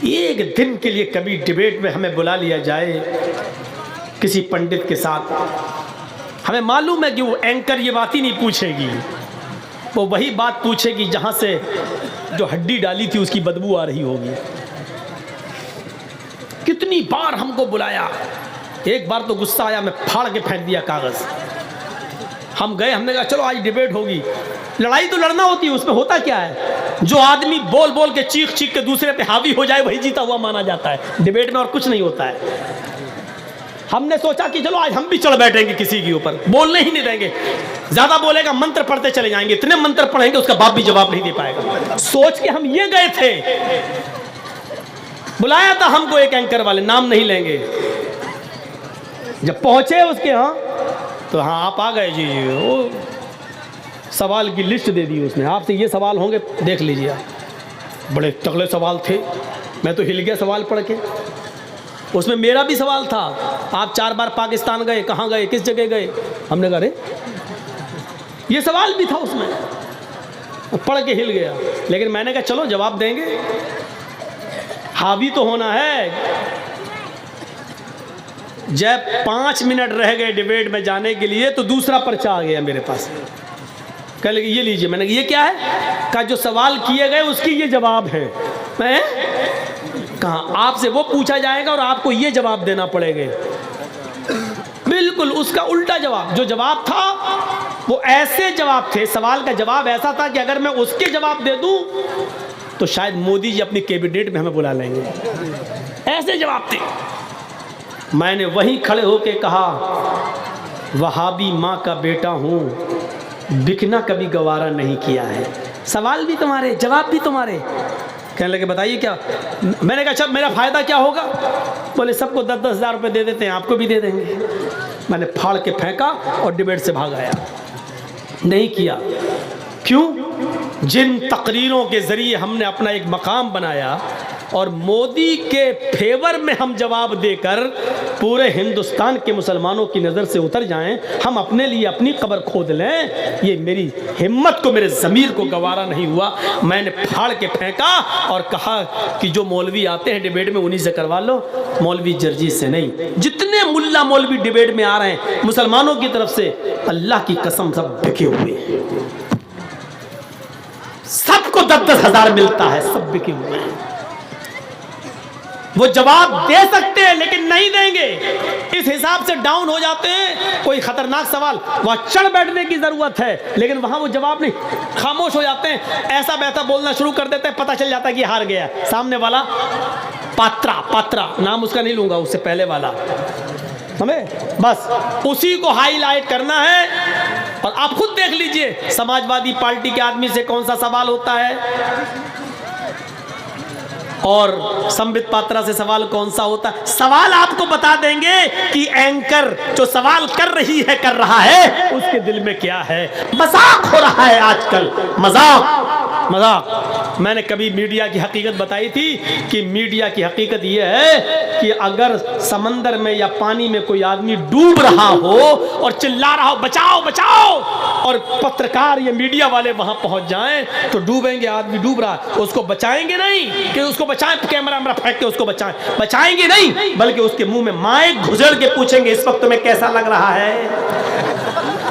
एक दिन के लिए कभी डिबेट में हमें बुला लिया जाए किसी पंडित के साथ, हमें मालूम है कि वो एंकर ये बात ही नहीं पूछेगी, वो वही बात पूछेगी जहाँ से जो हड्डी डाली थी उसकी बदबू आ रही होगी। कितनी बार हमको बुलाया, एक बार तो गुस्सा आया, मैं फाड़ के फेंक दिया कागज़। हम गए, हमने कहा चलो आज डिबेट होगी। लड़ाई तो लड़ना होती है, उसमें होता क्या है, जो आदमी बोल बोल के चीख चीख के दूसरे पे हावी हो जाए वही जीता हुआ माना जाता है। डिबेट में और कुछ नहीं होता है। हमने सोचा कि चलो आज हम भी चढ़ बैठेंगे किसी के ऊपर, बोलने ही नहीं देंगे, ज्यादा बोलेगा मंत्र पढ़ते चले जाएंगे, इतने मंत्र पढ़ेंगे उसका बाप भी जवाब नहीं दे पाएगा। सोच के हम ये गए थे, बुलाया था हमको एक एंकर वाले, नाम नहीं लेंगे। जब पहुंचे उसके यहाँ तो हाँ आप आ गए जी, वो सवाल की लिस्ट दे दी उसने, आपसे ये सवाल होंगे देख लीजिए आप। बड़े तगड़े सवाल थे, मैं तो हिल गया सवाल पढ़ के। उसमें मेरा भी सवाल था, आप 4 बार पाकिस्तान गए, कहाँ गए, किस जगह गए। हमने कहा अरे ये सवाल भी था उसमें, पढ़ के हिल गया। लेकिन मैंने कहा चलो जवाब देंगे, हावी तो होना है। जब 5 मिनट रह गए डिबेट में जाने के लिए तो दूसरा पर्चा आ गया मेरे पास। कह लगे ये लीजिए। मैंने कहा ये क्या है, कहा जो सवाल किए गए उसकी ये जवाब है। मैं कहा आपसे वो पूछा जाएगा और आपको ये जवाब देना पड़ेगा। बिल्कुल उसका उल्टा जवाब, जो जवाब था वो ऐसे जवाब थे, सवाल का जवाब ऐसा था कि अगर मैं उसके जवाब दे दूं तो शायद मोदी जी अपनी कैबिनेट में हमें बुला लेंगे, ऐसे जवाब थे। मैंने वहीं खड़े होके कहा वहाबी माँ का बेटा हूँ, बिकना कभी गवारा नहीं किया है। सवाल भी तुम्हारे, जवाब भी तुम्हारे। कहने लगे बताइए क्या। मैंने कहा अच्छा मेरा फ़ायदा क्या होगा। बोले सबको 10-10 हज़ार रुपये दे देते हैं, आपको भी दे देंगे। मैंने फाड़ के फेंका और डिबेट से भाग आया, नहीं किया। क्यों? जिन तकरीरों के ज़रिए हमने अपना एक मकाम बनाया और मोदी के फेवर में हम जवाब देकर पूरे हिंदुस्तान के मुसलमानों की नज़र से उतर जाएं, हम अपने लिए अपनी कब्र खोद लें, ये मेरी हिम्मत को, मेरे ज़मीर को गवारा नहीं हुआ। मैंने फाड़ के फेंका और कहा कि जो मौलवी आते हैं डिबेट में उन्हीं से करवा लो, मौलवी जर्जी से नहीं। जितने मुल्ला मौलवी डिबेट में आ रहे हैं मुसलमानों की तरफ से, अल्लाह की कसम सब बिके हुए हैं, सबको 10-10 हज़ार मिलता है, सब बिके हुए हैं। वो जवाब दे सकते हैं लेकिन नहीं देंगे, इस हिसाब से डाउन हो जाते हैं। कोई खतरनाक सवाल वहां चढ़ बैठने की जरूरत है, लेकिन वहां वो जवाब नहीं, खामोश हो जाते हैं, ऐसा वैसा बोलना शुरू कर देते हैं, पता चल जाता है कि हार गया सामने वाला। पात्रा नाम उसका नहीं लूंगा, उससे पहले वाला, हमें बस उसी को हाईलाइट करना है। और आप खुद देख लीजिए समाजवादी पार्टी के आदमी से कौन सा सवाल होता है और संबित पात्रा से सवाल कौन सा होता है। सवाल आपको बता देंगे कि एंकर जो सवाल कर रहा है उसके दिल में क्या है। मजाक हो रहा है आजकल, मजाक। मैंने कभी मीडिया की हकीकत बताई थी कि मीडिया की हकीकत यह है कि अगर समंदर में या पानी में कोई आदमी डूब रहा हो और चिल्ला रहा हो बचाओ बचाओ, और पत्रकार या मीडिया वाले वहां पहुंच जाएं तो डूबेंगे, आदमी डूब रहा है, उसको बचाएंगे नहीं कि उसको बचाएं, कैमरा फेंक के उसको बचाएंगे नहीं, बल्कि उसके मुंह में माइक घुसेड़ के पूछेंगे इस वक्त तुम्हें कैसा लग रहा है,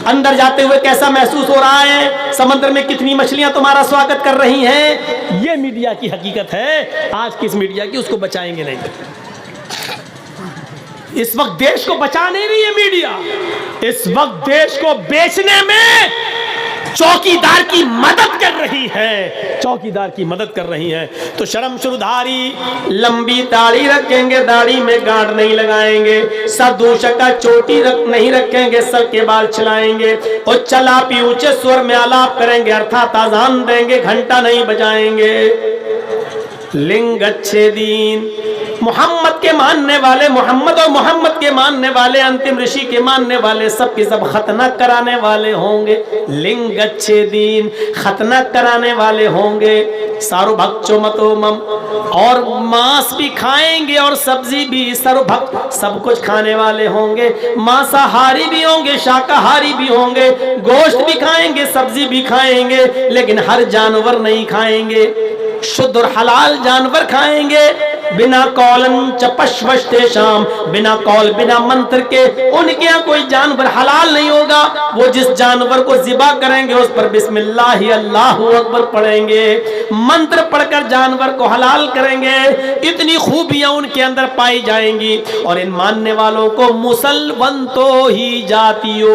अंदर जाते हुए कैसा महसूस हो रहा है, समुद्र में कितनी मछलियां तुम्हारा स्वागत कर रही हैं। ये मीडिया की हकीकत है। आज किस मीडिया की, उसको बचाएंगे नहीं। इस वक्त देश को बचा नहीं रही है मीडिया, इस वक्त देश को बेचने में चौकीदार की मदद कर रही है, चौकीदार की मदद कर रही है। तो शर्मशुरधारी लंबी दाढ़ी रखेंगे, दाढ़ी में गांठ नहीं लगाएंगे, सदूषक का चोटी नहीं रखेंगे, सर के बाल छिलाएंगे, और चलापी ऊंचे स्वर में आलाप करेंगे, अर्थात आजान देंगे, घंटा नहीं बजाएंगे। लिंग अच्छे दीन, मोहम्मद के मानने वाले, मोहम्मद और मोहम्मद के मानने वाले, अंतिम ऋषि के मानने वाले, सब के सब खतना कराने वाले होंगे। लिंग अच्छे दीन, खतना कराने वाले होंगे। सारो भक्चो मतो मम, और मांस भी खाएंगे और सब्जी भी, सर्वभक्त सब कुछ खाने वाले होंगे। मांसाहारी भी होंगे, शाकाहारी भी होंगे, गोश्त भी खाएंगे, सब्जी भी खाएंगे, लेकिन हर जानवर नहीं खाएंगे, शुद्ध और हलाल जानवर खाएंगे। बिना कौलन चपश्वस्ते शाम, बिना कौल बिना मंत्र के उनके यहाँ कोई जानवर हलाल नहीं होगा। वो जिस जानवर को ज़िबा करेंगे उस पर बिस्मिल्लाह अल्लाहु अकबर पढ़ेंगे, मंत्र पढ़कर जानवर को हलाल करेंगे। इतनी खूबियां उनके अंदर पाई जाएंगी। और इन मानने वालों को मुसलमान तो ही जातियो,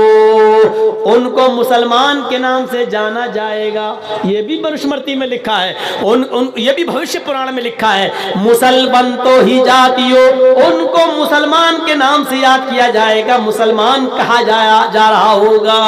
उनको मुसलमान के नाम से जाना जाएगा। ये भी मनुस्मृति में लिखा है, ये भी भविष्य पुराण में लिखा है, मुसलमान तो ही जातियो, उनको मुसलमान के नाम से याद किया जाएगा, मुसलमान कहा जा रहा होगा।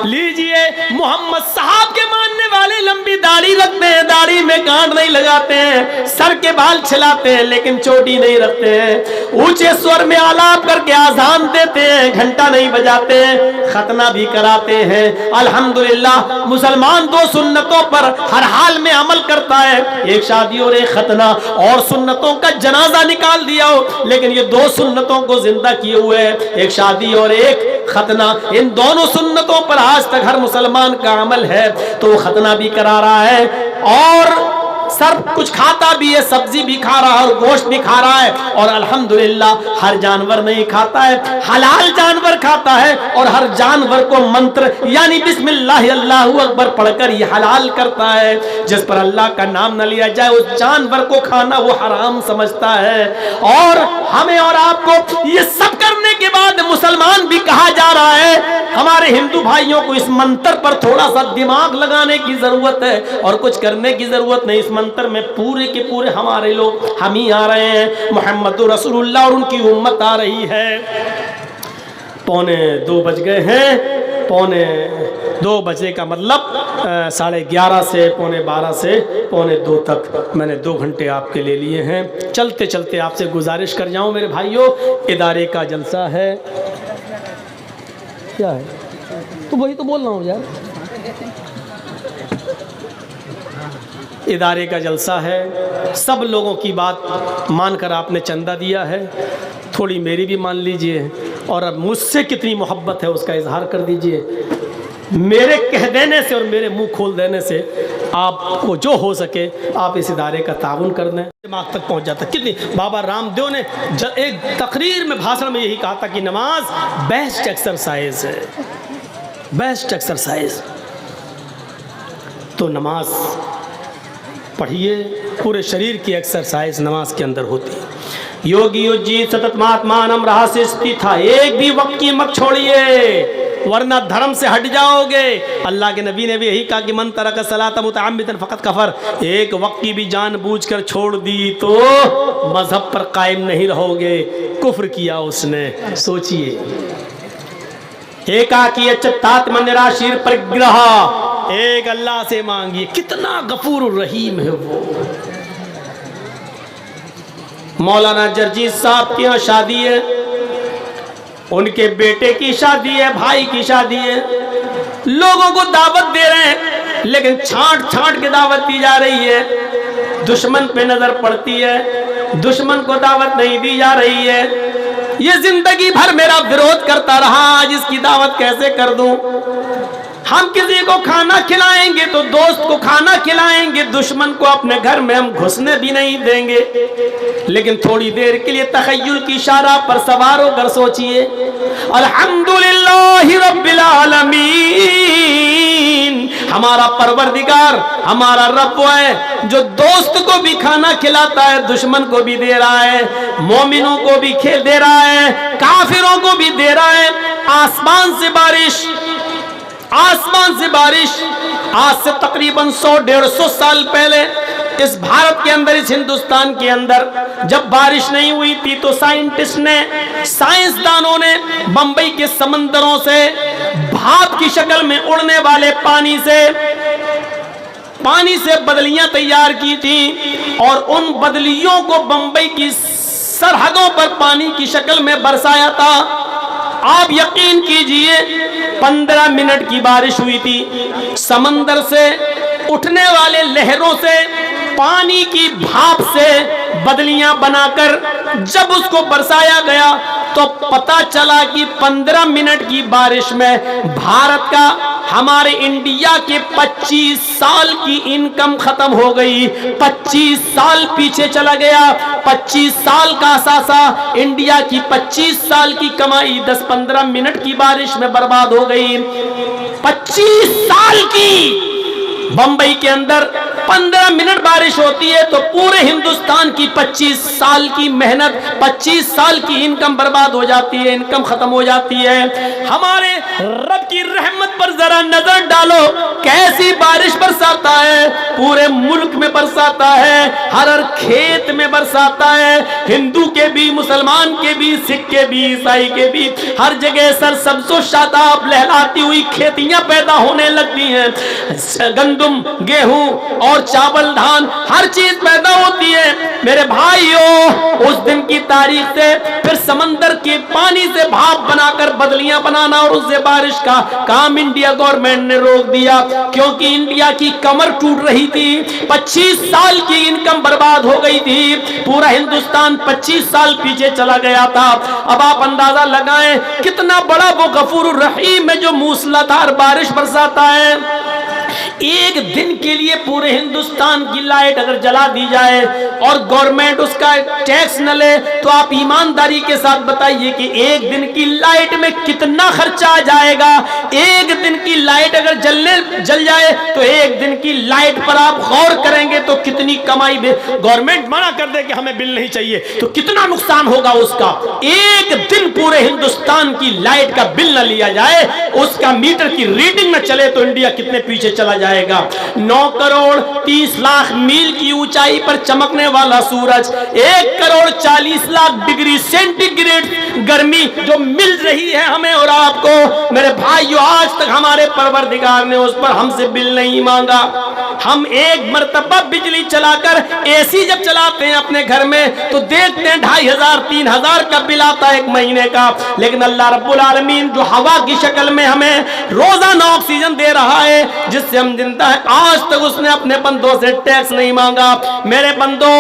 लीजिए, मोहम्मद साहब के मानने वाले लंबी दाढ़ी रखते हैं, दाढ़ी में गांठ नहीं लगाते हैं, सर के बाल छिलाते हैं लेकिन चोटी नहीं रखते हैं, ऊंचे स्वर में आलाप करके आजान देते हैं, घंटा नहीं बजाते हैं, खतना भी कराते हैं। अल्हम्दुलिल्लाह मुसलमान दो सुन्नतों पर हर हाल में अमल करता है, एक शादी और एक खतना, और सुन्नतों का जनाजा निकाल दिया हो लेकिन ये दो सुन्नतों को जिंदा किए हुए है, एक शादी और एक खतना। इन दोनों सुन्नतों पर आज तक हर मुसलमान का अमल है, तो वो खतना भी करा रहा है और सब कुछ खाता भी है, सब्जी भी खा रहा है और गोश्त भी खा रहा है। और अल्हम्दुलिल्लाह हर जानवर नहीं खाता है, हलाल जानवर खाता है और हर जानवर को मंत्र यानी बिस्मिल्लाह अल्लाहु अकबर पढ़कर ये हलाल करता है। जिस पर अल्लाह का नाम न लिया जाए उस जानवर को खाना वो हराम समझता है। और हमें और आपको ये सब करने के बाद मुसलमान भी कहा जा रहा है। हमारे हिंदू भाइयों को इस मंत्र पर थोड़ा सा दिमाग लगाने की जरूरत है और कुछ करने की जरूरत नहीं। इस मंत्र में पूरे के पूरे हमारे लोग हम ही आ रहे हैं, मोहम्मद रसूलुल्लाह और उनकी उम्मत आ रही है। 2:45 बज गए हैं, 2:45 बजे का मतलब 11:30 से 11:45 से 2:45 तक मैंने 2 घंटे आपके ले लिए हैं। चलते चलते आपसे गुजारिश कर जाऊं मेरे भाइयों, इदारे का जलसा है, क्या है तो वही तो बोल रहा हूँ यार, इदारे का जलसा है। सब लोगों की बात मानकर आपने चंदा दिया है, थोड़ी मेरी भी मान लीजिए और अब मुझसे कितनी मोहब्बत है उसका इजहार कर दीजिए। मेरे कह देने से और मेरे मुंह खोल देने से आपको जो हो सके आप इस इदारे का ताउन कर दें, दिमाग तक पहुंच जाता। कितनी बाबा रामदेव ने एक तकरीर में भाषण में यही कहा था कि नमाज बेस्ट एक्सरसाइज है, बेस्ट एक्सरसाइज। तो नमाज पढ़िए, पूरे शरीर की एक्सरसाइज नमाज के अंदर होती है। योगी युजीत सतत महात्मानम रहस्य स्थित था, एक भी वक्त की मत छोड़िए वरना धर्म से हट जाओगे। अल्लाह के नबी ने भी यही कहा कि मन तरक सलात मुतअम्मिदन फकत कफर, एक वक्त की भी जानबूझकर छोड़ दी तो मजहब पर कायम नहीं रहोगे, कुफ्र किया उसने। सोचिए, एकाकी चित्तात्म निराशीर परिग्रह, एक अल्लाह से मांगिए, कितना गफूर रहीम है वो। मौलाना जरजीत साहब की यहाँ शादी है, उनके बेटे की शादी है, भाई की शादी है, लोगों को दावत दे रहे हैं लेकिन छांट छांट के दावत दी जा रही है। दुश्मन पे नजर पड़ती है, दुश्मन को दावत नहीं दी जा रही है। ये जिंदगी भर मेरा विरोध करता रहा, आज इसकी दावत कैसे कर दूं। हम किसी को खाना खिलाएंगे तो दोस्त को खाना खिलाएंगे, दुश्मन को अपने घर में हम घुसने भी नहीं देंगे। लेकिन थोड़ी देर के लिए तखय्युल की इशारा पर सवार होकर सोचिए, अल्हम्दुलिल्लाहि रब्बिल आलमीन, हमारा परवरदिगार हमारा रब है जो दोस्त को भी खाना खिलाता है, दुश्मन को भी दे रहा है, मोमिनों को भी दे रहा है, काफिरों को भी दे रहा है। आसमान से बारिश, आसमान से बारिश। आज से तकरीबन 100-150 साल पहले इस भारत के अंदर, इस हिंदुस्तान के अंदर जब बारिश नहीं हुई थी तो साइंटिस्ट ने, साइंसदानों ने बंबई के समंदरों से भाप की शक्ल में उड़ने वाले पानी से बदलियां तैयार की थी और उन बदलियों को बंबई की सरहदों पर पानी की शक्ल में बरसाया था। आप यकीन कीजिए 15 मिनट की बारिश हुई थी। समंदर से उठने वाले लहरों से, पानी की भाप से बदलियां बनाकर जब उसको बरसाया गया तो पता चला कि 15 मिनट की बारिश में भारत का, हमारे इंडिया के 25 साल की इनकम खत्म हो गई। 25 साल पीछे चला गया। 25 साल का असासा, इंडिया की 25 साल की कमाई 10-15 मिनट की बारिश में बर्बाद हो गई। 25 साल की, बंबई के अंदर 15 मिनट बारिश होती है तो पूरे हिंदुस्तान की 25 साल की मेहनत, 25 साल की इनकम बर्बाद हो जाती है, इनकम खत्म हो जाती है। हमारे रब की रहमत पर जरा नजर डालो, कैसी बारिश बरसाता है, पूरे मुल्क में बरसाता है, हर खेत में बरसाता है, हिंदू के भी, मुसलमान के भी, सिख के भी, ईसाई के भी, हर जगह सरसब्ज़ो शादाब लहराती हुई खेतियां पैदा होने लगती हैं। गंदुम, गेहूं और चावल, धान, हर चीज पैदा होती है। मेरे भाइयों, उस दिन की तारीख से फिर समंदर के पानी से भाप बनाकर बदलियां बनाना और उससे बारिश का काम इंडिया गवर्नमेंट ने रोक दिया, क्योंकि इंडिया की कमर टूट रही थी। 25 साल की इनकम बर्बाद हो गई थी। पूरा हिंदुस्तान 25 साल पीछे चला गया था। अब आप अंदाजा लगाएं कितना बड़ा वो गफूर रहीम है जो मूसलाधार बारिश बरसाता है। एक दिन के लिए पूरे हिंदुस्तान की लाइट अगर जला दी जाए और गवर्नमेंट उसका टैक्स न ले, तो आप ईमानदारी के साथ बताइए कि एक दिन की लाइट में कितना खर्चा आ जाएगा। एक दिन की लाइट अगर जल जाए तो एक दिन की लाइट पर आप गौर करेंगे तो कितनी कमाई में, गवर्नमेंट मना कर दे कि हमें बिल नहीं चाहिए तो कितना नुकसान होगा उसका। एक दिन पूरे हिंदुस्तान की लाइट का बिल न लिया जाए, उसका मीटर की रीडिंग न चले तो इंडिया कितने पीछे चला जाएगा। 9 करोड़ 30 लाख मील की ऊंचाई पर चमकने वाला सूरज, 1 करोड़ 40 लाख डिग्री सेंटीग्रेड गर्मी जो मिल रही है हमें और आपको, मेरे भाइयों, आज तक हमारे परवरदिगार ने उस पर हमसे बिल नहीं मांगा। हम एक मर्तबा बिजली चलाकर एसी जब चलाते हैं अपने घर में तो देखते हैं 2500-3000 का बिल आता है एक महीने का, लेकिन अल्लाह रब्बुल आलमीन जो हवा की शक्ल में हमें रोजाना ऑक्सीजन दे रहा है जिससे हम जिंदा है, आज तक उसने अपने बंदों से टैक्स नहीं मांगा। मेरे बंदो,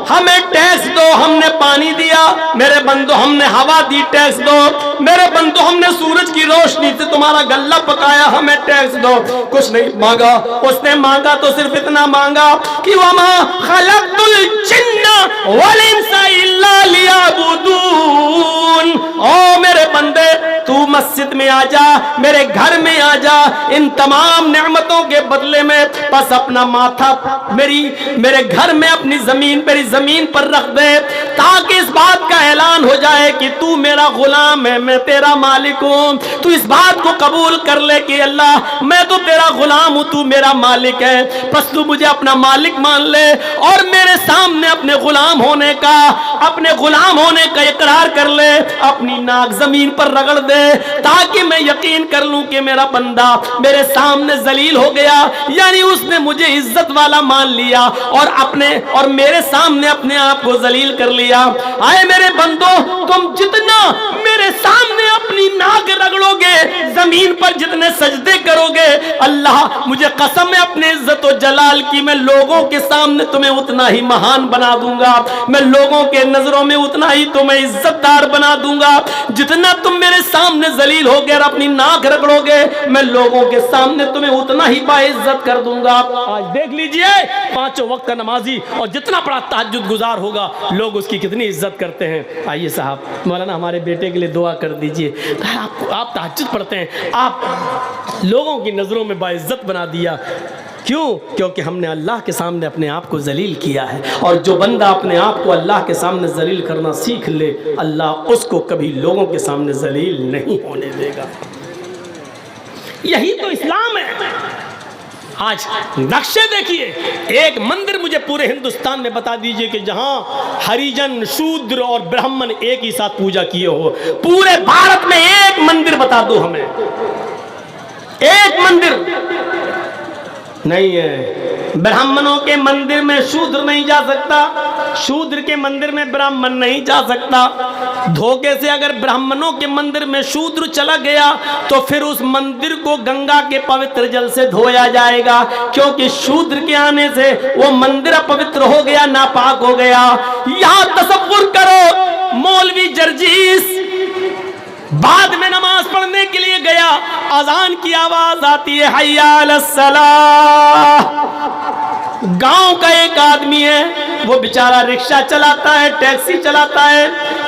हमें टैक्स दो, हमने पानी दिया। मेरे बंदो, हमने हवा दी, टैक्स दो। मेरे बंदो, हमने सूरज की रोशनी से तुम्हारा गल्ला पकाया, हमें टैक्स दो। कुछ नहीं मांगा। उसने मांगा तो सिर्फ इतना मांगा कि वमा खलक़तुल जिन्ना वल इंसा इल्ला लियअबुदून। ओ मेरे बंदे, तू मस्जिद में आ जा, मेरे घर में आ जा, इन तमाम नेमतों के बदले में बस अपना माथा मेरे घर में, अपनी जमीन, मेरी जमीन पर रख दे, ताकि इस बात का ऐलान हो जाए कि तू मेरा गुलाम है, मैं तेरा मालिक हूं। तू इस बात को कबूल कर ले कि अल्लाह, मैं तो तेरा गुलाम हूं, तू मेरा मालिक है। बस तू मुझे अपना मालिक मान ले और मेरे सामने अपने गुलाम होने का इकरार कर ले, अपनी नाक जमीन पर रगड़ दे, ताकि मैं यकीन कर लूं कि मेरा बंदा मेरे सामने जलील हो गया, यानी उसने मुझे इज्जत वाला मान लिया और मेरे सामने अपने आप को जलील कर लिया। आए मेरे बंदो, तुम जितना मेरे सामने अपनी नाक रगड़ोगे, जमीन पर जितने सजदे करोगे, अल्लाह मुझे कसम है अपने इज्जत और जलाल की, मैं लोगों के सामने तुम्हें उतना ही महान बना दूंगा, मैं लोगों के नजरों में उतना ही तुम्हें इज्जतदार बना दूंगा। जितना तुम मेरे सामने जलील होगे और अपनी नाक रगड़ोगे, मैं लोगों के सामने तुम्हें उतना ही बाइज्जत कर दूंगा। आज देख लीजिए, 5 वक्त का नमाजी और जितना बड़ा तहज्जुद गुजार होगा, लोग उसकी कितनी इज्जत करते हैं। आइए साहब, मौलाना हमारे बेटे के लिए दुआ कर दीजिए। आप तहज्जुद पढ़ते हैं, आप लोगों की नजरों में बाइज्जत बना दिया। क्यों? क्योंकि हमने अल्लाह के सामने अपने आप को जलील किया है, और जो बंदा अपने आप को अल्लाह के सामने जलील करना सीख ले, अल्लाह उसको कभी लोगों के सामने जलील नहीं होने देगा। यही तो इस्लाम है। आज नक्शे देखिए, एक मंदिर मुझे पूरे हिंदुस्तान में बता दीजिए कि जहां हरिजन, शूद्र और ब्राह्मण एक ही साथ पूजा किए हो। पूरे भारत में एक मंदिर बता दो हमें, एक मंदिर। नहीं है। ब्राह्मणों के मंदिर में शूद्र नहीं जा सकता, शूद्र के मंदिर में ब्राह्मण नहीं जा सकता। धोखे से अगर ब्राह्मणों के मंदिर में शूद्र चला गया तो फिर उस मंदिर को गंगा के पवित्र जल से धोया जाएगा, क्योंकि शूद्र के आने से वो मंदिर अपवित्र हो गया, नापाक हो गया। यहां तसव्वुर करो, मौलवी जर्जीस बाद में नमाज पढ़ने के लिए गया, अजान की आवाज आती है, हय्या अलस्सलाह। गांव का एक आदमी है, वो बेचारा रिक्शा चलाता है, टैक्सी चलाता है,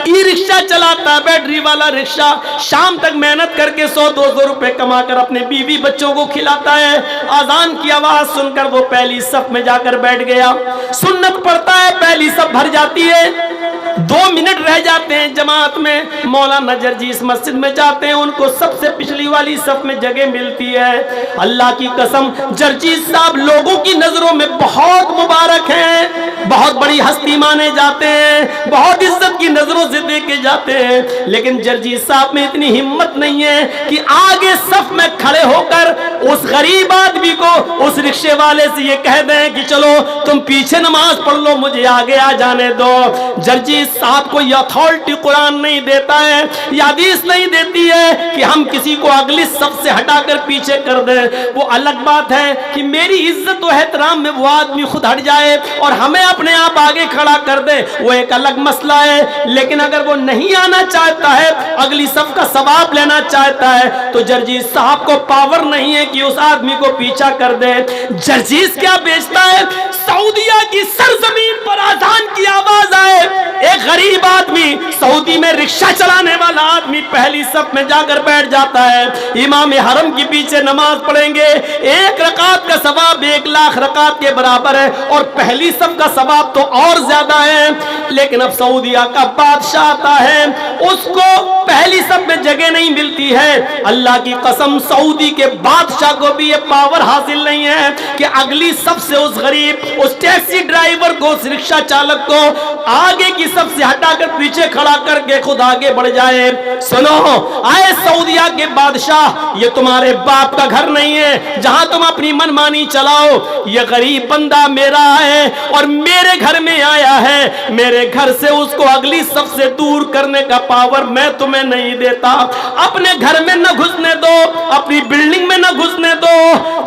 ई रिक्शा चलाता है, बैटरी वाला रिक्शा। शाम तक मेहनत करके 100-200 रुपए कमाकर अपने बीवी बच्चों को खिलाता है। अजान की आवाज सुनकर वो पहली सफ में जाकर बैठ गया। सुन्नत पढ़ता है, पहली सफ भर जाती है, 2 मिनट रह जाते हैं जमात में। मौलाना जर्जीस मस्जिद में जाते हैं, उनको सबसे पिछली वाली सफ में जगह मिलती है। अल्लाह की कसम, जर्जीस साहब लोगों की नजरों में बहुत मुबारक हैं, बहुत बड़ी हस्ती माने जाते हैं, बहुत इज्जत की नजरों से देखे जाते हैं। लेकिन जर्जीस साहब में इतनी हिम्मत नहीं है कि आगे सफ में खड़े होकर उस गरीब आदमी को, उस रिक्शे वाले से ये कह दें कि चलो तुम पीछे नमाज पढ़ लो, मुझे आगे आ जाने दो। जर्जीस साहब को यह अथॉरिटी कुरान नहीं देता है, यह हदीस नहीं देती है कि हम किसी को अगली सफ से हटाकर पीछे कर दें। वो अलग बात है कि मेरी इज्जत और एहतराम में वो आदमी खुद हट जाए और हमें अपने आप आगे खड़ा कर दे, वो एक अलग मसला है। लेकिन अगर वो नहीं आना चाहता है, अगली सफ का सवाब लेना चाहता है, तो जर्जीस साहब को पावर नहीं है कि उस आदमी को पीछा कर दे। जर्जीस क्या बेचता है? सऊदिया की सरजमीन पर अजान की आवाज आए, एक गरीब आदमी, सऊदी में रिक्शा चलाने वाला आदमी पहली सफ में जाकर बैठ जाता है। इमाम हरम के पीछे नमाज पढ़ेंगे, 1 रकात का सवाब 1 लाख रकात के बराबर है, और पहली सफ का सवाब तो और ज्यादा है। लेकिन अब सऊदिया का बादशाह आता है, उसको पहली सफ में जगह नहीं मिलती है। अल्लाह की कसम, सऊदी के बादशाह को भी ये पावर हासिल नहीं है कि अगली सफ से उस गरीब, उस टैक्सी ड्राइवर को, उस रिक्शा चालक को आगे की सफ से हटाकर पीछे खड़ा करके खुद आगे बढ़ जाए। सुनो, आए सऊदिया के बादशाह, ये तुम्हारे बाप का घर नहीं है जहां तुम अपनी मनमानी चलाओ। ये गरीब बंदा मेरा है और मेरे घर में आया है, मेरे घर से उसको अगली सफ से दूर करने का पावर मैं तुम्हें नहीं देता। अपने घर में न घुसने दो, अपनी बिल्डिंग में न घुसने दो,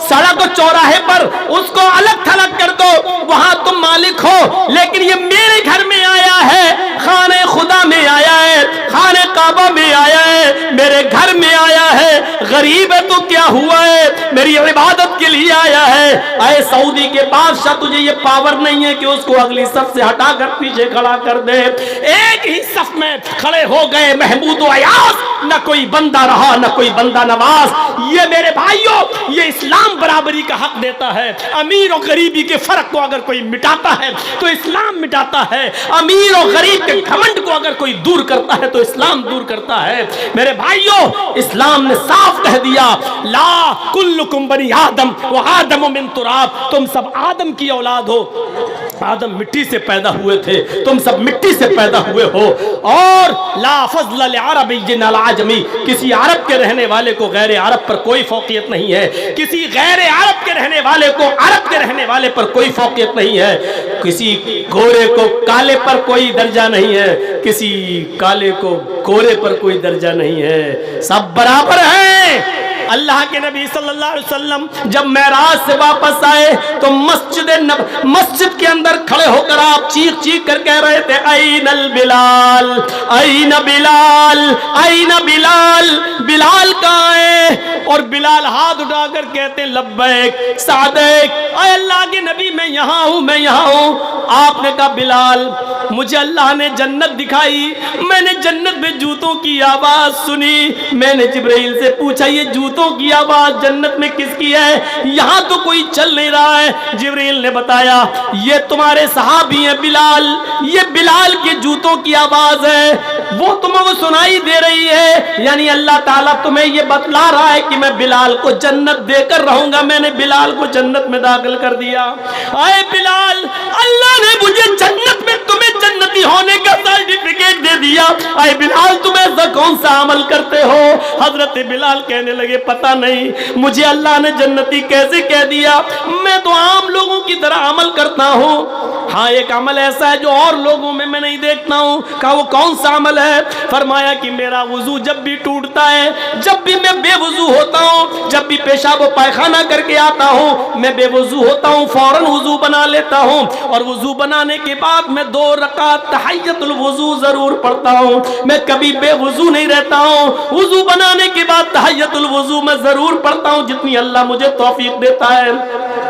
सड़क और चौराहे पर उसको अलग थलग कर दो, वहां तुम मालिक हो। लेकिन ये मेरे घर में आया है, खाने खुदा में आया है, खाने काबा में आया है, मेरे घर में आया है, गरीब है तो क्या हुआ है, मेरी इबादत के लिए आया है। आए सऊदी के बादशाह, तुझे ये पावर नहीं है कि उसको अगली सफ से हटाकर पीछे खड़ा कर दे। एक ही सफ में खड़े हो गए महमूद और अयाज, न कोई बंदा रहा न कोई बंदा नवाज। ये मेरे भाइयों, ये इस्लाम बराबरी का हक देता है। अमीर और गरीबी के फर्क को अगर कोई मिटाता है तो इस्लाम मिटाता है। अमीर और गरीब के घमंड को अगर कोई दूर करता है तो इस्लाम दूर करता है। मेरे भाइयों, इस्लाम ने साफ कह दिया, ला कुल्लुकुम बनी आदम व आदम मिन तुराब, तुम सब आदम की औलाद हो, आदम मिट्टी से पैदा हुए थे, तुम सब मिट्टी से पैदा हुए हो। और ला फज़्ल लिअरबिय्यिन अला अजमी, किसी अरब के रहने वाले को गैर अरब पर कोई फौकियत नहीं है, किसी गैर अरब के रहने वाले को अरब के रहने वाले पर कोई फौकियत नहीं है, किसी गोरे को काले पर कोई दर्जा नहीं है, किसी काले को गोरे पर कोई दर्जा नहीं है, सब बराबर हैं। अल्लाह के नबी सल्लल्लाहु अलैहि वसल्लम जब मेराज से वापस आए तो मस्जिद के अंदर खड़े होकर आप चीख चीख कर कह रहे थे, ऐनल बिलाल, ऐन बिलाल, ऐन बिलाल, बिलाल कहाँ है? और बिलाल हाथ उठाकर कहते लब्बैक सादिक, ऐ अल्लाह के नबी मैं यहाँ हूँ, मैं यहाँ हूँ। आपने कहा बिलाल, मुझे अल्लाह ने जन्नत दिखाई, मैंने जन्नत में जूतों की आवाज सुनी, मैंने जिब्राइल से पूछा ये जूतों की आवाज जन्नत में किसकी है? यहाँ तो कोई चल नहीं रहा है। जिब्राइल ने बताया ये तुम्हारे सहाबी हैं बिलाल, ये बिलाल के जूतों की आवाज है, वो तुम्हें सुनाई दे रही है। यानी अल्लाह ताला तुम्हें ये बतला रहा है कि मैं बिलाल को जन्नत देकर रहूंगा, मैंने बिलाल को जन्नत में दाखिल कर दिया। आए बिलाल, अल्लाह ने मुझे जन्नत में तुम्हें जन्नती होने का सर्टिफिकेट दे दिया। आए बिलाल, तुम ऐसा कौन सा अमल करते हो हजरत बिलाल कहने लगे पता नहीं मुझे अल्लाह ने जन्नती कैसे कह दिया, मैं तो आम लोगों की तरह अमल करता हूँ। हाँ एक अमल ऐसा है जो और लोगों में मैं नहीं देखता हूँ। कहा वो कौन सा अमल है? फरमाया कि मेरा वुजू जब भी टूटता है, जब भी मैं बेवुजू होता हूँ, जब भी पेशाब पायखाना करके आता हूँ, मैं बेवुजू होता हूँ, फौरन वुजू बना लेता हूँ और वुजू बनाने के बाद मैं 2 रकात तहियतुल वुजू जरूर पढ़ता हूँ। मैं कभी बेवुजू नहीं रहता हूँ, वुजू बनाने के बाद तहियतुल वुजू मैं जरूर पढ़ता हूँ जितनी अल्लाह मुझे तौफीक देता है।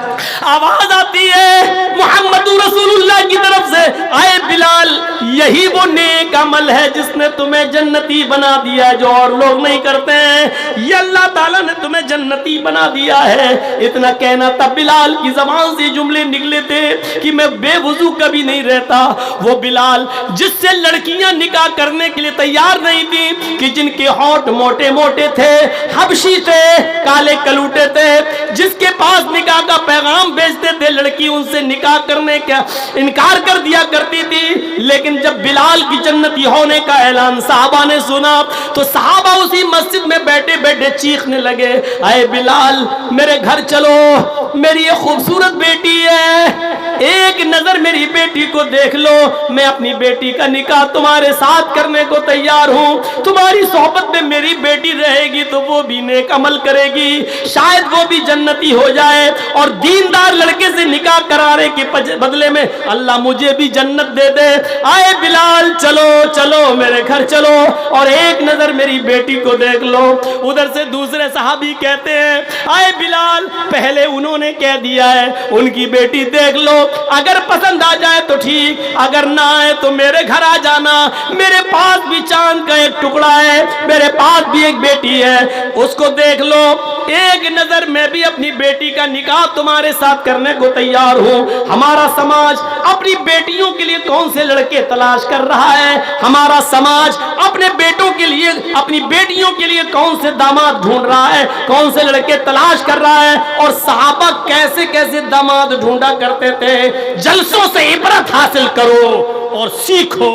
आवाज आती है मोहम्मद रसूलुल्लाह की तरफ से, आए बिलाल यही वो नेक अमल है जिसने तुम्हें जन्नती बना दिया है, जो और लोग नहीं करते हैं। ये अल्लाह ताला ने तुम्हें जन्नती बना दिया है। इतना कहना तब बिलाल की जबान से जुमले निकले थे कि मैं बेवुजू कभी नहीं रहता। वो बिलाल जिससे लड़कियां निकाह करने के लिए तैयार नहीं थी, कि जिनके होंठ मोटे मोटे थे, हबशी थे, काले कलूटे थे, जिसके पास निकाह का पैगाम भेजते थे लड़की उनसे निकाह करने का इनकार कर दिया करती थी। लेकिन जब बिलाल की जन्नती होने का ऐलान साहबा ने सुना तो साहबा उसी मस्जिद में बैठे बैठे चीखने लगे, आए बिलाल मेरे घर चलो, मेरी ये खूबसूरत बेटी है, एक नजर मेरी बेटी को देख लो, मैं अपनी बेटी का निकाह तुम्हारे साथ करने को तैयार हूँ। तुम्हारी सोहबत में मेरी बेटी रहेगी तो वो भी नेक अमल करेगी, शायद वो भी जन्नती हो जाए और दीनदार लड़के से निकाह कराने के बदले में अल्लाह मुझे भी जन्नत दे दे। आए बिलाल चलो चलो मेरे घर चलो और एक नजर मेरी बेटी को देख लो। उधर से दूसरे सहाबी कहते हैं, आए बिलाल पहले उन्होंने कह दिया है उनकी बेटी देख लो, अगर पसंद आ जाए तो ठीक, अगर ना आए तो मेरे घर आ जाना, मेरे पास भी चांद का एक टुकड़ा है, मेरे पास भी एक बेटी है, उसको देख लो, एक नजर मैं भी अपनी बेटी का निकाह तुम्हारे साथ करने को तैयार हूँ। हमारा समाज अपनी बेटियों के लिए कौन से लड़के तलाश कर रहा है, हमारा समाज अपने बेटों के लिए, अपनी बेटियों के लिए कौन से दामाद ढूंढ रहा है, कौन से लड़के तलाश कर रहा है। और सहाबा कैसे कैसे दामाद ढूंढा करते थे। जलसों से इबरत हासिल करो और सीखो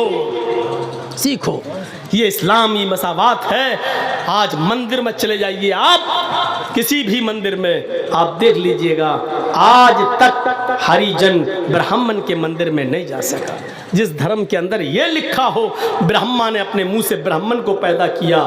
सीखो, ये इस्लामी मसावात है। आज मंदिर में चले जाइए आप, किसी भी मंदिर में आप देख लीजिएगा, आज तक हरिजन ब्राह्मण के मंदिर में नहीं जा सका। जिस धर्म के अंदर यह लिखा हो ब्रह्मा ने अपने मुंह से ब्राह्मण को पैदा किया,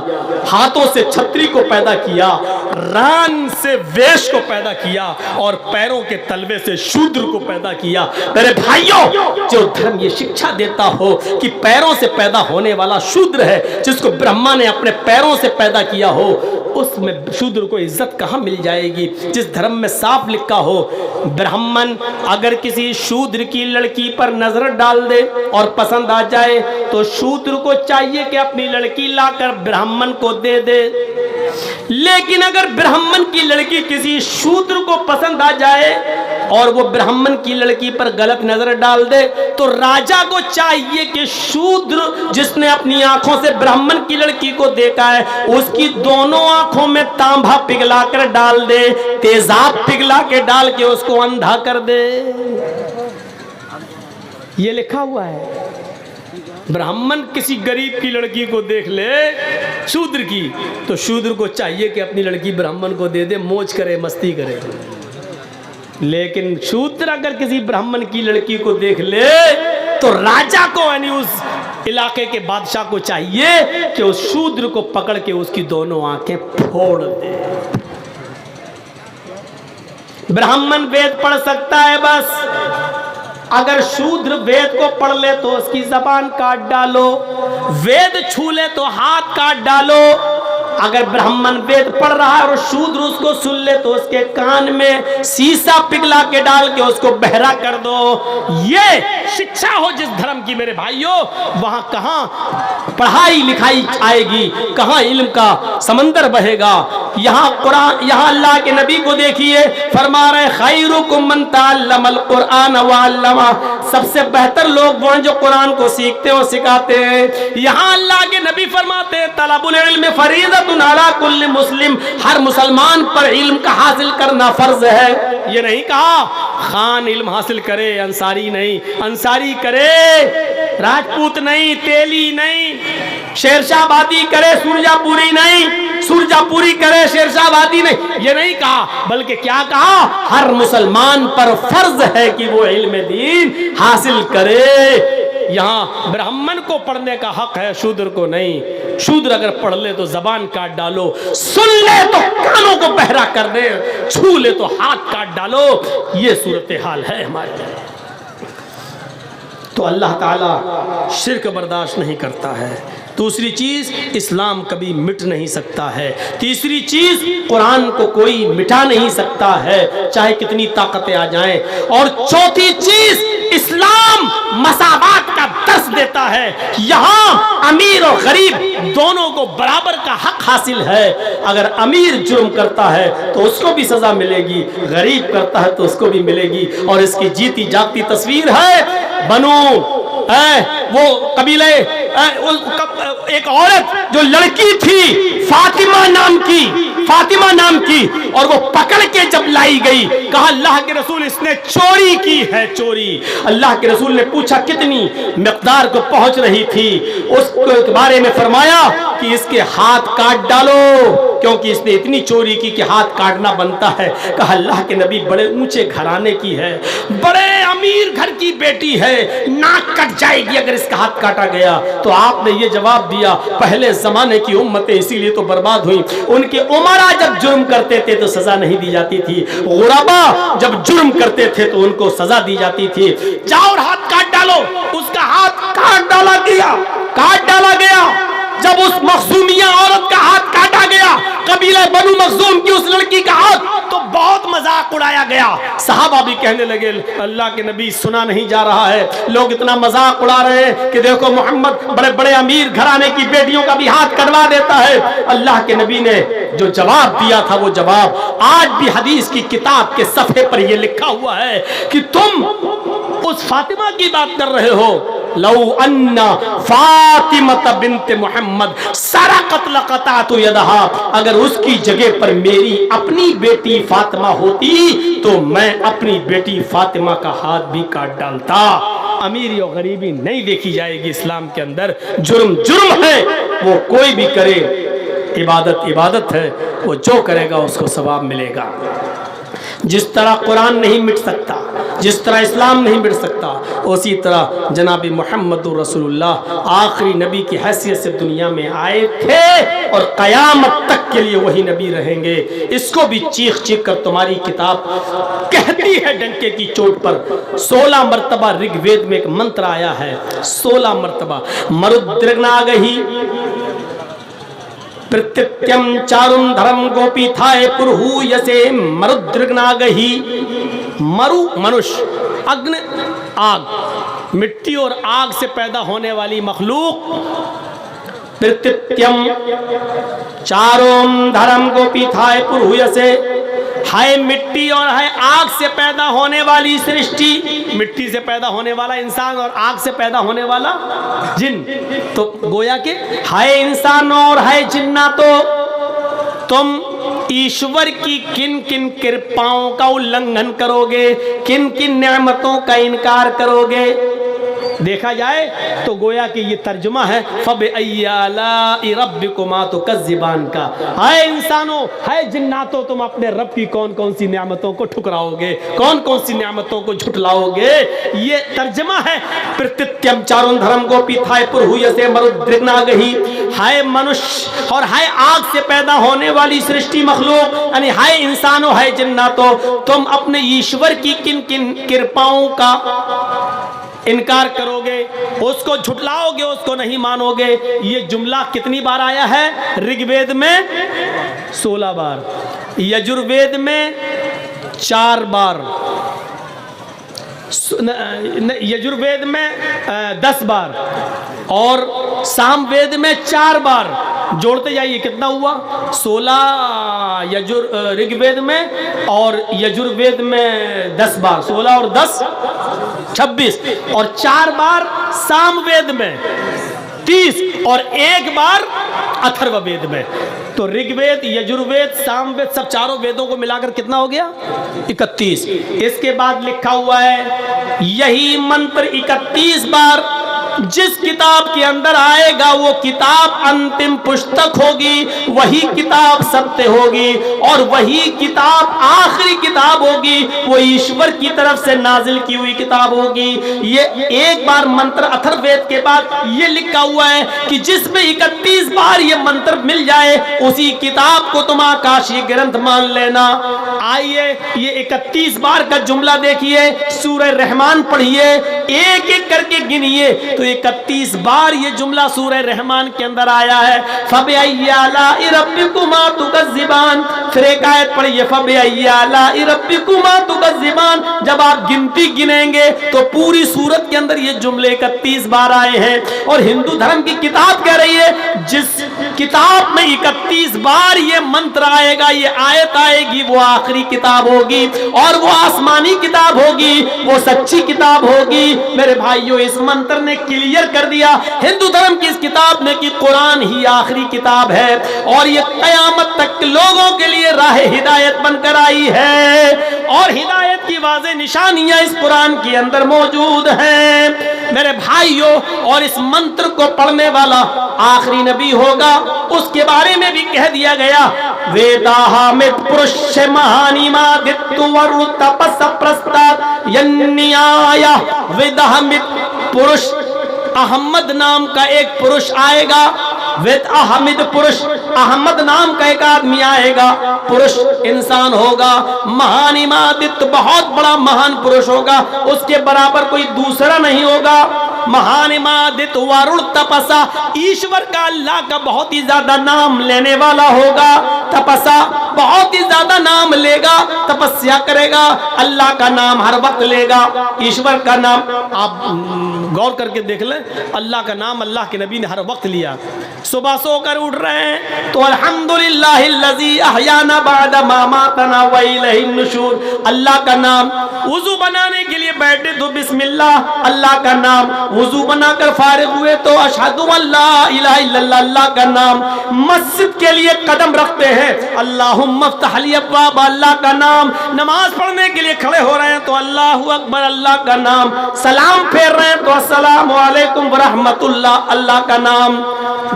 हाथों से छत्री को पैदा किया, रान से वेश को पैदा किया और पैरों के तलवे से शूद्र को पैदा किया। मेरे भाइयों, जो धर्म ये शिक्षा देता हो कि पैरों से पैदा होने वाला शूद्र है, जिसको ब्रह्मा ने अपने पैरों से पैदा किया हो, उसमें शूद्र को इज्जत कहां मिल जाएगी। जिस धर्म में साफ लिखा हो ब्राह्मण अगर किसी शूद्र की लड़की पर नजर डाल दे और पसंद आ जाए तो शूद्र को चाहिए कि अपनी लड़की लाकर ब्राह्मण को दे दे। लेकिन अगर ब्राह्मण की लड़की किसी शूद्र को पसंद आ जाए और वो ब्राह्मण की लड़की पर गलत नजर डाल दे तो राजा को चाहिए कि शूद्र जिसने अपनी आंखों से ब्राह्मण की लड़की को देखा है उसकी दोनों आंखों में तांबा पिघला कर डाल दे, तेजाब पिघला के डाल के उसको अंधा कर दे। ये लिखा हुआ है। ब्राह्मण किसी गरीब की लड़की को देख ले शूद्र की तो शूद्र को चाहिए कि अपनी लड़की ब्राह्मण को दे दे, मौज करे, मस्ती करे। लेकिन शूद्र अगर किसी ब्राह्मण की लड़की को देख ले तो राजा को यानी उस इलाके के बादशाह को चाहिए कि उस शूद्र को पकड़ के उसकी दोनों आंखें फोड़ दे। ब्राह्मण वेद पढ़ सकता है बस, अगर शूद्र वेद को पढ़ ले तो उसकी जबान काट डालो, वेद छू ले तो हाथ काट डालो। अगर ब्राह्मण वेद पढ़ रहा है और शूद्र उसको सुन ले तो उसके कान में शीशा पिघला के डाल के उसको बहरा कर दो। ये शिक्षा हो जिस धर्म की मेरे भाइयों, वहां कहां पढ़ाई लिखाई आएगी, कहां इल्म का समंदर बहेगा। यहाँ कुरान, यहाँ अल्लाह के नबी को देखिए, फरमा रहे खैरुकुम मन तअल्लमल कुरान व अल्लमा, सबसे बेहतर लोग वो हैं जो कुरान को सीखते और सिखाते हैं। यहाँ अल्लाह के नबी फरमाते हैं तलबुल इल्म फरीदतुन अला कुल्ली मुस्लिम, हर मुसलमान पर इल्म का हासिल करना फर्ज है। ये नहीं कहा खान इल्म हासिल करे अंसारी नहीं, अंसारी करे राजपूत नहीं, तेली नहीं, शेरशाहबादी करे सुरजापुरी नहीं, सुरजापुरी करे शेरशाहबादी नहीं, ये नहीं कहा, बल्कि क्या कहा, हर मुसलमान पर फर्ज है कि वो इल्म दीन हासिल करे। यहाँ ब्राह्मण को पढ़ने का हक है, शूद्र को नहीं। शूद्र अगर पढ़ ले तो जबान काट डालो, सुन ले तो कानों को बहरा कर दे, छू ले तो हाथ काट डालो। ये सूरत हाल है हमारे। तो अल्लाह ताला शिर्क बर्दाश्त नहीं करता है। दूसरी चीज, इस्लाम कभी मिट नहीं सकता है। तीसरी चीज, कुरान को कोई मिटा नहीं सकता है, चाहे कितनी ताकतें आ जाएं। और चौथी चीज, इस्लाम मसावात का दर्स देता है। यहाँ अमीर और गरीब दोनों को बराबर का हक हासिल है। अगर अमीर जुर्म करता है तो उसको भी सजा मिलेगी, गरीब करता है तो उसको भी मिलेगी। और इसकी जीती जागती तस्वीर है बनो वो कबीले, एक औरत जो लड़की थी फातिमा नाम की, और वो पकड़ के जब लाई गई, कहा अल्लाह के रसूल इसने चोरी की है, चोरी। अल्लाह के रसूल ने पूछा कितनी मिकदार को पहुंच रही थी, उसके बारे में फरमाया कि इसके हाथ काट डालो, क्योंकि इसने इतनी चोरी की कि हाथ काटना बनता है। कहा अल्लाह के नबी बड़े ऊंचे घराने की है, बड़े अमीर घर की बेटी है, नाक कट जाएगी अगर इसका हाथ काटा गया। तो आपने ये जवाब दिया, पहले जमाने की उम्मतें इसीलिए तो बर्बाद हुई, उनके उमरा जब जुर्म करते थे तो सजा नहीं दी जाती थी, गुरबा जब जुर्म करते थे तो उनको सजा दी जाती थी। जाओ और हाथ काट डालो। उसका हाथ काट डाला गया। जब उस मखजूमिया औरत का हाथ काटा गया, कबीला बनु मखजूम की उस लड़की का हाथ, तो बहुत मजाक उड़ाया गया। सहाबा भी कहने लगे अल्लाह के नबी सुना नहीं जा रहा है, लोग इतना मजाक उड़ा रहे हैं कि देखो मोहम्मद बड़े बड़े अमीर घराने की बेटियों का भी हाथ कटवा देता है। अल्लाह के नबी ने जो जवाब दिया था वो जवाब आज भी हदीस की किताब के सफ़े पर यह लिखा हुआ है कि तुम उस फातिमा की बात कर रहे हो, लौ अन्ना फातिमा बिन्त मोहम्मद सरक़त लक़तअतु यदहा, अगर उसकी जगह पर मेरी अपनी बेटी फातिमा होती तो मैं अपनी बेटी फातिमा का हाथ भी काट डालता। अमीरी और गरीबी नहीं देखी जाएगी इस्लाम के अंदर। जुर्म जुर्म है, वो कोई भी करे, इबादत इबादत है, वो जो करेगा उसको सवाब मिलेगा। जिस तरह कुरान नहीं मिट सकता, जिस तरह इस्लाम नहीं मिट सकता, उसी तरह जनाबी मोहम्मदुर रसूलुल्लाह आखिरी नबी की हैसियत से दुनिया में आए थे और क़यामत तक के लिए वही नबी रहेंगे। इसको भी चीख चीख कर तुम्हारी किताब कहती है डंके की चोट पर। 16 मरतबा ऋग्वेद में एक मंत्र आया है, 16 मरतबा, मरुद्रगनागहि प्रत्यत्यम चारुम धर्म गोपी थाए पुरहु यसे मरुद्रगनागहि। मरु मनुष्य, अग्नि आग, मिट्टी और आग से पैदा होने वाली मखलूक। प्रत्यत्यम चारोम धर्म गोपी थाए पुरहु यसे, है मिट्टी और है आग से पैदा होने वाली सृष्टि। मिट्टी से पैदा होने वाला इंसान और आग से पैदा होने वाला जिन। तो गोया के है इंसान और है जिन्ना, तो तुम ईश्वर की किन किन कृपाओं का उल्लंघन करोगे, किन किन नेमतों का इनकार करोगे। देखा जाए तो गोया कि ये तर्जुमा है फ़बअय्यि आलाइ रब्बिकुमा तुकज़्ज़िबान का। हाय इंसानों, हाय जिन्नातों, तुम अपने रब की कौन कौन सी नेमतों को ठुकराओगे, कौन कौन सी नेमतों को झुठलाओगे। ये तर्जुमा है। प्रत्यत्यम चारुन धर्म गोपी थाय पुरहुयसे मरुद्रगनागहि। हाय मनुष्य और हाय आग से पैदा होने वाली सृष्टि मखलूक, यानी हाय इंसानों, हाय जिन्नातों, तुम अपने ईश्वर की किन किन कृपाओं का इनकार करोगे, उसको झुटलाओगे, उसको नहीं मानोगे। ये जुमला कितनी बार आया है ऋग्वेद में? 16 बार, यजुर्वेद में 4 बार, यजुर्वेद में 10 बार और सामवेद में 4 बार। जोड़ते जाइए कितना हुआ? 16 ऋग्वेद में और यजुर्वेद में 10 बार, 16 और 10 26, और 4 बार सामवेद में 30 और 1 बार अथर्ववेद में। तो ऋग्वेद, यजुर्वेद, सामवेद, सब चारों वेदों को मिलाकर कितना हो गया? 31। इसके बाद लिखा हुआ है यही मंत्र 31 बार जिस किताब के अंदर आएगा वो किताब अंतिम पुस्तक होगी, वही किताब सत्य होगी और वही किताब आखिरी किताब होगी, वो ईश्वर की तरफ से नाजिल की हुई किताब होगी। ये एक बार मंत्र अथर्ववेद के बाद ये लिखा हुआ है कि जिसमें 31 बार ये मंत्र मिल जाए उसी किताब को तुम आकाशीय ग्रंथ मान लेना। आइए ये 31 बार का जुमला देखिए, सूरह रहमान पढ़िए, एक एक करके गिनिए तो 31 बार ये जुमला सूरह रहमान के अंदर आया है। फबिअय्यि आलाइ रब्बिकुमा तुकज़्ज़िबान। फिर एक आयत पढ़िए, फबिअय्यि आलाइ रब्बिकुमा तुकज़्ज़िबान। जब आप गिनती गिनेंगे तो पूरी सूरत के अंदर ये जुमले 31 बार आए हैं। और हिंदू धर्म की किताब कह रही है जिस किताब में 31 बार ये मंत्र आएगा, ये आयत आएगी, वो आखिरी किताब होगी और वो आसमानी किताब होगी, वो सच्ची किताब होगी। मेरे भाइयों, इस मंत्र ने क्लियर कर दिया हिंदू धर्म की इस किताब ने कि कुरान ही आखिरी किताब है और ये कयामत तक लोगों के लिए राह हिदायत बनकर आई है और हिदायत की वाज़ेह निशानियां इस कुरान के अंदर मौजूद हैं। मेरे भाइयों, और इस मंत्र को पढ़ने वाला आखिरी नबी होगा, उसके बारे में भी कह दिया गया, वेदाहामित पुरुष महानिमादित्य वरु तपस प्रस्ताद यन्नियाया। वेदाहामित पुरुष, अहमद नाम का एक पुरुष आएगा, वेद अहमद पुरुष, अहमद नाम का एक आदमी आएगा, पुरुष इंसान होगा, महानिमादित्य बहुत बड़ा महान पुरुष होगा, उसके बराबर कोई दूसरा नहीं होगा। महानिमादित्य वरुण तपसा, ईश्वर का अल्लाह का बहुत ही ज्यादा नाम लेने वाला होगा। तपसा, बहुत ही ज्यादा नाम लेगा, तपस्या करेगा, अल्लाह का नाम हर वक्त लेगा, ईश्वर का नाम। आप गौर करके देख लें, अल्लाह का नाम अल्लाह के नबी ने हर वक्त लिया। सुबह सोकर उठ रहे हैं तो अल्हम्दुलिल्लाहिल्लज़ी अहयाना बअदा मा मातना व इलैहिन नुशूर, अल्लाह का नाम। वुजू बनाने के लिए बैठे तो बिस्मिल्लाह, अल्लाह का नाम। वुजू बनाकर फारिग हुए तो अशहदु अल्ला इलाहा इल्लल्लाह, अल्लाह का नाम। मस्जिद के लिए कदम रखते हैं, अल्लाहुम्मा इफ्तह ली अब्वाब, अल्लाह का नाम। नमाज पढ़ने के लिए खड़े हो रहे हैं तो अल्लाहु अकबर, अल्लाह का नाम। सलाम फेर रहे हैं तो अस्सलामु अलैकुम व रहमतुल्लाह, अल्लाह का नाम।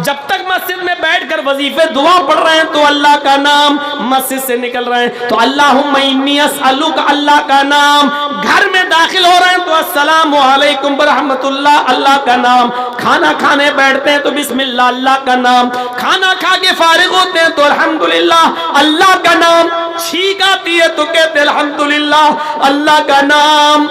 जब तक मस्जिद में बैठकर वजीफे दुआ पढ़ रहे हैं तो अल्लाह का नाम। मस्जिद से निकल रहे हैं तो अल्लाहुम्मा इन्नी अस्अलुका, अल्लाह का नाम। घर में दाखिल हो रहे हैं तो अस्सलामु अलैकुम व रहमतुल्लाह, अल्लाह का नाम। खाना खाने बैठते हैं तो बिस्मिल्लाह, अल्लाह का नाम। खाना खा के फारिग होते हैं तो अल्हम्दुलिल्लाह, अल्लाह का नाम। छींक आती है तो कहते हैं अल्हम्दुलिल्लाह, अल्लाह का नाम।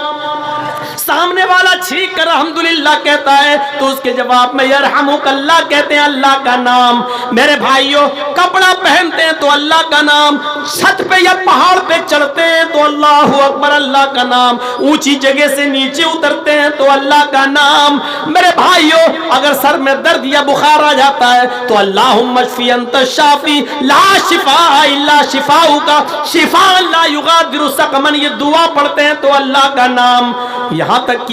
सामने वाला छींक कर अल्हम्दुलिल्लाह कहता है तो उसके जवाब में यरहमुकल्लाह कहते हैं, अल्लाह का नाम। मेरे भाइयों, कपड़ा पहनते हैं तो अल्लाह का नाम। छत पे या पहाड़ पे चढ़ते हैं तो अल्लाहु अकबर, अल्लाह का नाम। ऊंची जगह से नीचे उतरते हैं तो अल्लाह का नाम। मेरे भाइयों, अगर सर में दर्द या बुखार आ जाता है तो अल्लाहुम्मा शफी अंत शाफी ला शिफा इल्ला शिफाउका शिफा ला युगादिरु सकमन, ये दुआ पढ़ते हैं तो अल्लाह का नाम। यहाँ तक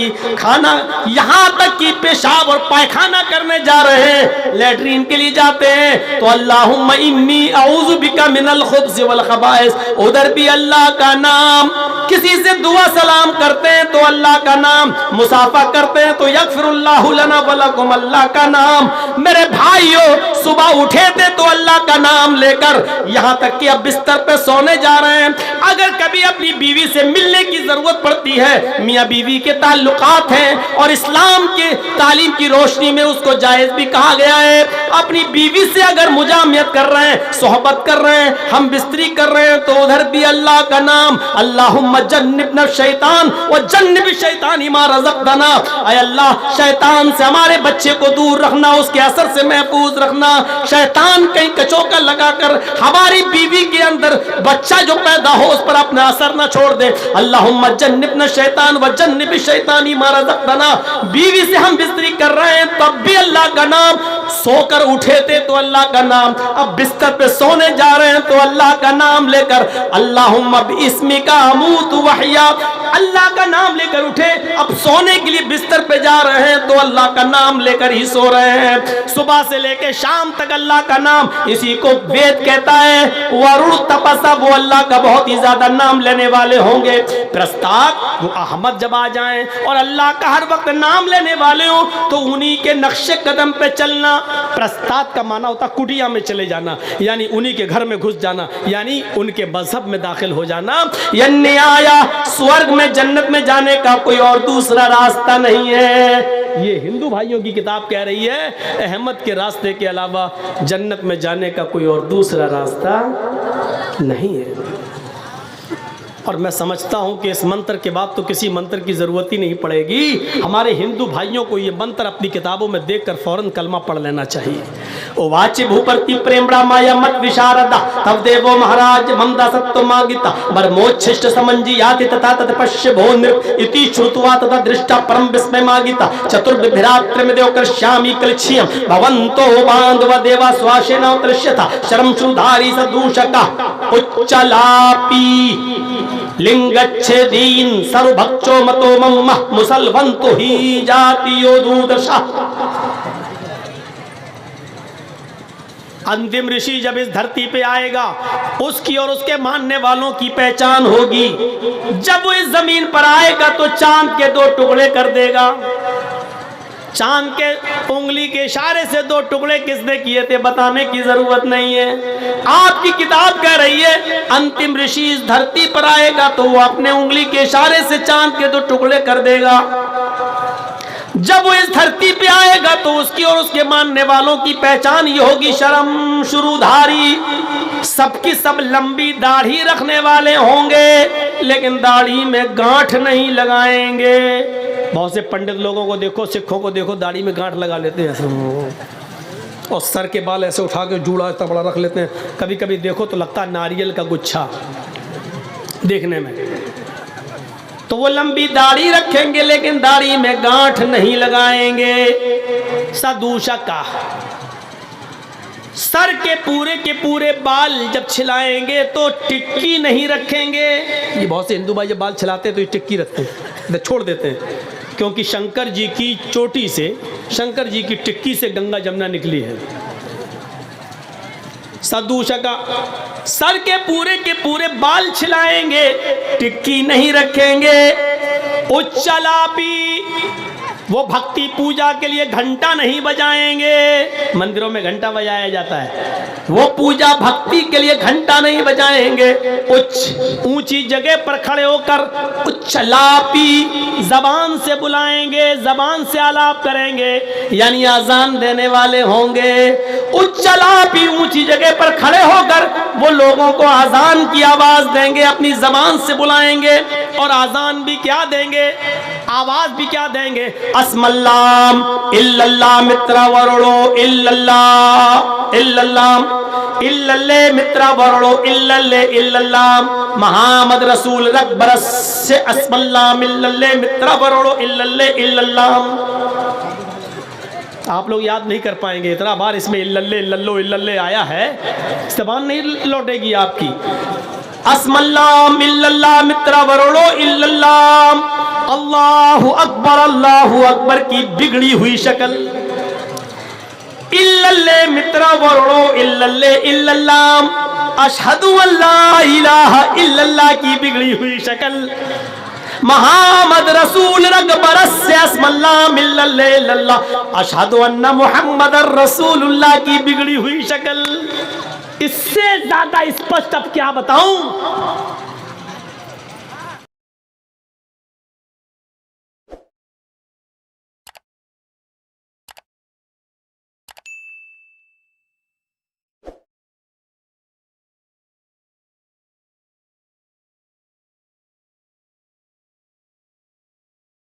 कि पेशाब और पायखाना करने जा रहे हैं, लेटरीन के लिए जाते हैं तो अल्लाहुम्मा इन्नी अऊज़ु बिका मिनल खुब्ज़ि वल खबाइस, उधर भी अल्लाह का नाम। किसी से दुआ सलाम करते हैं तो अल्लाह का नाम। मुसाफा करते हैं तो यगफिरुल्लाहु लना व लकुम, अल्लाह का नाम। मेरे भाइयों, सुबह उठे थे तो अल्लाह का नाम लेकर, यहाँ तक कि अब बिस्तर पे सोने जा रहे हैं, अगर कभी अपनी बीवी से मिलने की जरूरत पड़ती है, मियाँ बीवी के ताल्लुकात हैं और इस्लाम के तालीम की रोशनी में उसको जायज भी कहा गया है। अपनी बीवी से अगर मुजामियत कर रहे हैं, सोहबत कर रहे हैं, हम बिस्तरी कर रहे हैं तो उधर भी अल्लाह का नाम। अल्लाहुम्मा जन्निबना शैतान व जन्निब शैतान मा रज़क़तना, ऐ अल्लाह, शैतान से हमारे बच्चे को दूर रखना, उसके असर से महफूज रखना। शैतान कहीं कचौका लगाकर हमारी बीवी के अंदर बच्चा जो पैदा हो उस पर अपना असर न छोड़ दे। अल्लाहुम्मा जन्निबना शैतान व जन्निब शैतान मा रज़क़तना। बीवी से हम बिस्तरी कर रहे हैं तब भी अल्लाह का नाम। सोकर उठे थे तो अल्लाह का नाम, अब बिस्तर पे सोने जा रहे हैं तो अल्लाह का नाम लेकर अल्लाहुम्मा बिस्मिका अमूतु वहया, अल्लाह का नाम लेकर उठे। अब सोने के लिए बिस्तर पे जा रहे हैं तो अल्लाह का नाम लेकर ही सो रहे हैं। सुबह से लेकर शाम तक अल्लाह का नाम, इसी को वेद कहता है वरुण तपस्या, वो अल्लाह का बहुत ही ज्यादा नाम लेने वाले होंगे। प्रस्ताव वो अहमद जब आ जाएं और अल्लाह का हर वक्त नाम लेने वाले हो तो उन्हीं के नक्शे कदम पे चलना। प्रस्ताव का माना होता कुटिया में चले जाना, यानी उन्हीं के घर में घुस जाना, यानी उनके मजहब में दाखिल हो जाना। यानी आया स्वर्ग में जन्नत में जाने का कोई और दूसरा रास्ता नहीं है। ये हिंदू भाइयों की किताब कह रही है अहमद के रास्ते के अलावा जन्नत में जाने का कोई और दूसरा रास्ता नहीं है। और मैं समझता हूं कि इस मंत्र के बाद तो किसी मंत्र की जरूरत ही नहीं पड़ेगी। हमारे हिंदू भाइयों को ये मंत्र अपनी किताबों में देखकर फौरन कलमा पढ़ लेना चाहिए। ओ वाचे भूपति प्रेमड़ा माया मत विशारदा तब देवो महाराज ममदा सत्व मागिता बरमोच्छिष्ट समंजी याति तथा तत्पश्य भो नृप इति श्रुत्वा तथा दृष्टा परम विस्मय मागिता चतुर्विभ्रात्र में देव कर्ष्यामि कलक्षियम भवन्तो बांधव देवा स्वाशेन दृश्यता शरम शुधारी सदूषका उच्चलापी लिंगच्छेदीन सर्वभक्षो मतो मम्मा मुसलवंतो ही जातियो दूदशा। अंतिम ऋषि जब इस धरती पे आएगा उसकी और उसके मानने वालों की पहचान होगी। जब वो इस जमीन पर आएगा तो चांद के 2 टुकड़े कर देगा। चांद के उंगली के इशारे से 2 टुकड़े किसने किए थे बताने की जरूरत नहीं है। आपकी किताब कह रही है अंतिम ऋषि इस धरती पर आएगा तो वो अपने उंगली के इशारे से चांद के 2 टुकड़े कर देगा। जब वो इस धरती पे आएगा तो उसकी और उसके मानने वालों की पहचान ये होगी शर्म शुरूधारी। सबकी सब लंबी दाढ़ी रखने वाले होंगे लेकिन दाढ़ी में गांठ नहीं लगाएंगे। बहुत से पंडित लोगों को देखो, सिखों को देखो, दाढ़ी में गांठ लगा लेते हैं ऐसे, और सर के बाल ऐसे उठा के जूड़ा इतना बड़ा रख लेते हैं। कभी कभी देखो तो लगता है नारियल का गुच्छा देखने में। तो वो लंबी दाढ़ी रखेंगे लेकिन दाढ़ी में गांठ नहीं लगाएंगे। सदूषका, सर के पूरे बाल जब छिलाएंगे तो टिक्की नहीं रखेंगे। ये बहुत से हिंदू भाई जब बाल छिलाते हैं तो ये टिक्की रखते हैं, छोड़ देते हैं, क्योंकि शंकर जी की चोटी से, शंकर जी की टिक्की से गंगा जमुना निकली है। सदूषका, सर के पूरे बाल छिलाएंगे, टिक्की नहीं रखेंगे। उच्चलापी, वो भक्ति पूजा के लिए घंटा नहीं बजाएंगे। मंदिरों में घंटा बजाया जाता है, वो पूजा भक्ति के लिए घंटा नहीं बजाएंगे। ऊंची जगह पर खड़े होकर उच्चलापी, जबान से बुलाएंगे, जबान से आलाप करेंगे, यानी आजान देने वाले होंगे। उच्चलापी, ऊंची जगह पर खड़े होकर वो लोगों को आजान की आवाज देंगे, अपनी जबान से बुलाएंगे। और आजान भी क्या देंगे, आवाज भी क्या देंगे, अस्मल्लाम इल्लल्लाह मित्रा वरुणो इल्लल्लाह इल्लल्लाह इल्लल्ले मित्रा वरुणो इल्लल्ले इल्लल्लाह मुहम्मद रसूल रकबरस से अस्मल्लाम इल्लल्ले मित्रा वरुणो इल्लल्ले इल्लल्लाह। आप लोग याद नहीं कर पाएंगे, इतना बार इसमें इल्लल्ले इल्लल्लो इल्लल्ले आया है, ज़बान नहीं लौटेगी आपकी। अस्मल्लाम इल्लल्लाह मित्रा वरुणो इल्लल्लाह। अल्लाहु अकबर की बिगड़ी हुई शक्ल। इल्लल्ले मित्रा वरुणो इल्लल्ले इल्लल्लाह। अशहदु अल्ला इलाहा इल्लल्लाह की बिगड़ी हुई शक्ल। मुहम्मद रसूल रकबरस से अस्मल्लाम इल्लल्ले इल्लल्लाह। अशहदु अन्ना मुहम्मदर रसूलुल्लाह की बिगड़ी हुई शक्ल। इससे ज्यादा स्पष्ट अब क्या बताऊं।